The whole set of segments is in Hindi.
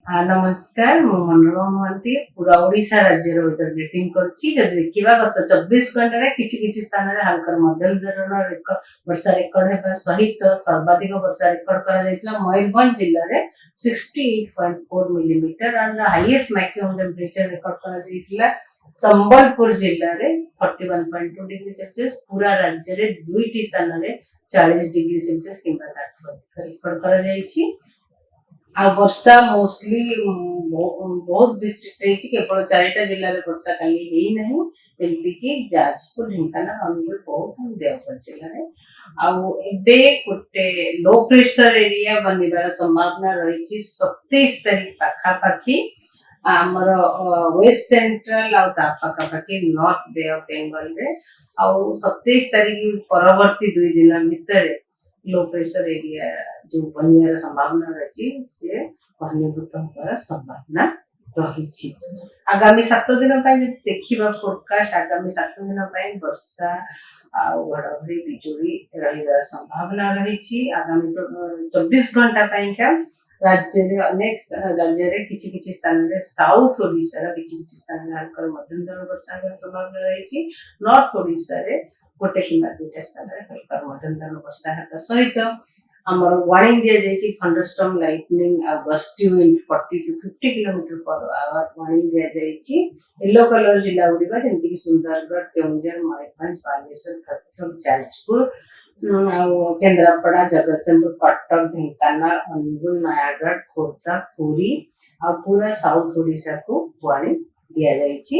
नमस्कार मु मनोरमा महांती पूरा ओडिशा राज्य वेदर ब्रीफिंग करुच्ची जदि देखिबा गत 24 घंटा रे किछि स्थान रे हल्का मध्यम धरणर वर्षा रेकर्ड हेबा सहित सर्वाधिक वर्षा रेकर्ड करा जायतिला मयूरभंज जिल्ला रे 68.4 millimetre and highest maximum temperature record करा जायतिला संबलपुर जिल्ला रे 41.2 डिग्री सेल्सियस पूरा राज्य रे दुईटी स्थान रे 40 डिग्री सेल्सियस किंबा ताठू अधिक रेकॉर्ड करा जायछि। आ वर्षा मोस्टली बहुत डिस्ट्रिक्ट रही केवल 4टा जिले में वर्षा काली ही नहीं जमती कि जाजपुर ढेंकानाल अनुगुल बहुत देवगढ़ जिले में आबे गोटे लो प्रेशर एरिया बनवार संभावना रही 27 तारीख पाखापाखि आमर वेस्ट सेंट्रल आखापाखि नॉर्थ बे ऑफ बेंगल रे 27 तारीख परवर्ती 2 दिन भितर लो प्रेशर एरिया जो बनवार संभावना रही से घनीभूत होकर संभावना रही। आगामी 7 दिन देखा फोरकास्ट आगामी 7 दिन वर्षा घड़घड़ी बिजुली रही संभावना रही। आगामी 24 घंटा राज्य रे अनेक राज्य रे किछि स्थान रे साउथ ओडिशा रे किछि स्थान रे हल्का मध्यम धरण वर्षा होबार संभावना रही। नॉर्थ ओडिशा रे गोटे किंबा 2टा स्थान रे हल्का मध्यम धरण वर्षा हेबा सहित हमर वार्निंग दिया जायछि thunderstorm lightning gusty wind 40 to 50 kilometre per hour warning दिया जायछि। येलो कलर जिला गुडिबा जेंति कि सुंदरगढ़ केउंझर मयूरभंज बालेश्वर भद्रक जाजपुर केन्द्रापड़ा जगतसिंहपुर कटक ढेंकानाल अनुगुल नयागढ़ खोर्धा पुरी आ पूरा साउथ ओडिशा को वार्निंग दिया जायछि।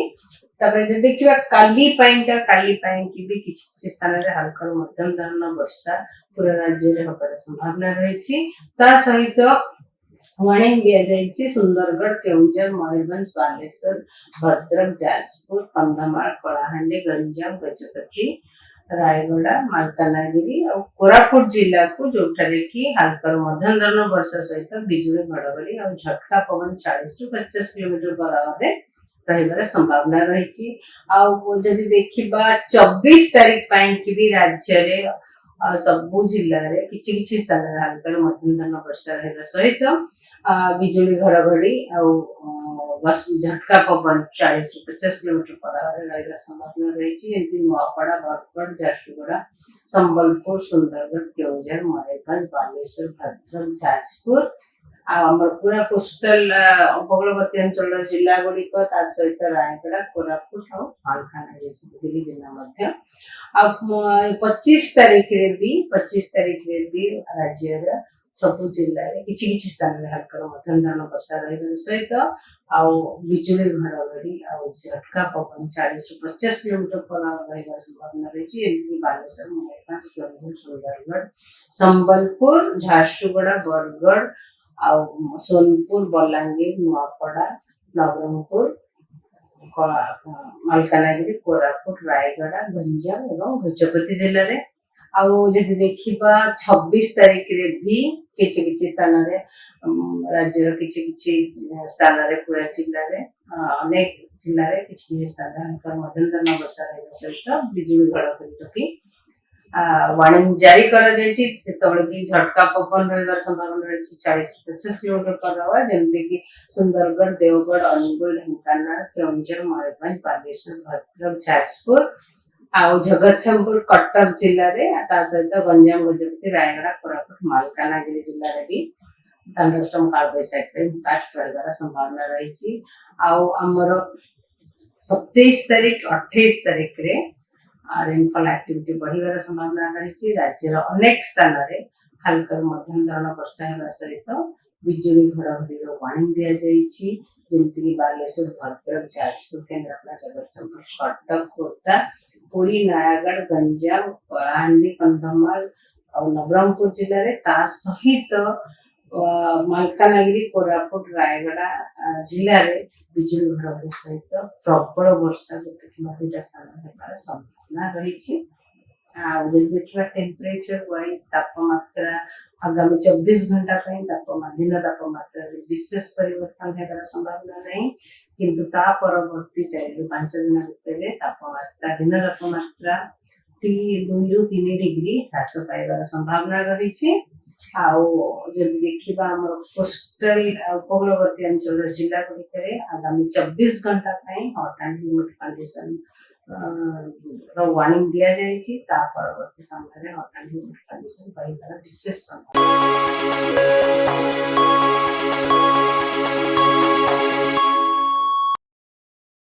तबे जे देखिबा काली की भी किछि स्थान रे हल्का मध्यम धरण वर्षा पूरा राज्य रे होबार संभावना रही। ता सहित वार्निंग दिया जायछि सुंदरगढ़ केउंझर मयूरभंज बालेश्वर भद्रक जाजपुर कंधमाल कलाहांडी गंजाम गजपति रायगड़ा मालकानगिरी और कोरापुट जिला को जोठारे की हल्का मध्यम धरण वर्षा सहित बिजुली घड़घड़ी और झटका पवन 40 to 50 किलोमीटर पर आवर रहिबार संभावना रही। जदि देखिबा 24 तारीख की भी राज्य रे सबु जिल्ला रे किछि स्थान रे हल्का मध्यम धरण वर्षा रहिबा सहित बिजुली घड़घड़ी और झटका पवन 40 to 50 किलोमीटर पर आवर रहिबार संभावना रही। जेंति नुआपड़ा बरगढ़ झारसुगुड़ा संबलपुर सुंदरगढ़ केउंझर मयूरभंज बालेश्वर भद्रक जाजपुर आमर पूरा कोस्टल उपकूलवर्ती अंचल जिला गुड़िक सहित रायगड़ा कोरापुट और मालकानगिरी जिला मध्य 25 तारीख रे भी राज्य सबु जिले में किछि स्थान में हल्का मध्यम धरण वर्षा रही सहित बिजुली घड़घड़ी और झटका पवन 40 to 50 किलोमीटर पर रही संभावना रही। बालेश्वर मयूरभंज केउंझर सुंदरगढ़ संबलपुर झारसुगुड़ा बरगढ़ सोनपुर बलांगीर नुआपड़ा नवरंगपुर मालकानगिरी कोरापुट रायगड़ा गंजाम और गजपति जिले में जदि देखिबा 26 तारीख रे भी किछि स्थान रे राज्य किछि स्थान रे पूरा जिल्ला रे अनेक जिल्ला रे किछि स्थान रे हल्का मध्यम धरण वर्षा रहिबा सहित बिजुली घड़घड़ी वार्निंग जारी करा जायछि। जेतबळे कि झटका पवन रहिबार संभावना रही 40 to 50 किलोमीटर पर आवर जेमति कि सुंदरगढ़ देवगढ़ अनुगुल ढेंकानाल केउंझर मयूरभंज बालेश्वर भद्रक जाजपुर जगतसिंहपुर कटक जिले में सहित गंजाम गजपति रायगड़ा कोरापुट मालकानगिरी जिले में भी थंडरस्टॉर्म कालबैशाखी इम्पैक्ट रहिबार संभावना रही। आमर 27 तारीख 28 तारीख रे रेनफॉल एक्टिविटी बढ़िबार संभावना रही। राज्यर अनेक स्थान रे हल्का मध्यम धरण वर्षा होगा सहित बिजुली घड़घड़ी वार्निंग दिया जायछि। जेमति कि बालेश्वर भद्रक जाजपुर केन्द्रापड़ा जगतसिंहपुर कटक खोर्धा पुरी नयागढ़ गंजाम कलाहांडी कंधमाल और नवरंगपुर जिले में ता सहित मालकानगिरी कोरापुट रायगड़ा जिले में बिजुली घड़घड़ी सहित प्रबल वर्षा गोटे कि 2टा स्थान होबार संभावना रही। देखिए टेम्परेचर वाइज तापमात्रा आगामी 24 घंटा दिन तापमात्रा विशेष परिवर्तन होगार संभावना नहीं किंतु ता परवर्ती 4 ରୁ 5 दिन भितर तापमात्रा दिन तापमात्रा 2 ରୁ 3 डिग्री ह्रास पाइबार संभावना रही। ଆଉ ଯଦି ଦେଖିବା ଆମର କୋଷ୍ଟାଲ ଉପକୂଳବର୍ତ୍ତୀ ଅଞ୍ଚଳ ଜିଲ୍ଲା ଗୁଡ଼ିକରେ ଆଗାମୀ 24 ଘଣ୍ଟା ପାଇଁ ହଟ୍ ଆଣ୍ଡ ହ୍ୟୁମିଡ୍ କଣ୍ଡିସନ ର ୱାର୍ଣ୍ଣିଂ ଦିଆଯାଇଛି। ତା ପରବର୍ତ୍ତୀ ସମୟରେ ହଟ୍ ଆଣ୍ଡ ହ୍ୟୁମିଡ୍ କଣ୍ଡିସନ ରହିବାର ବିଶେଷ ସମ୍ଭାବନା।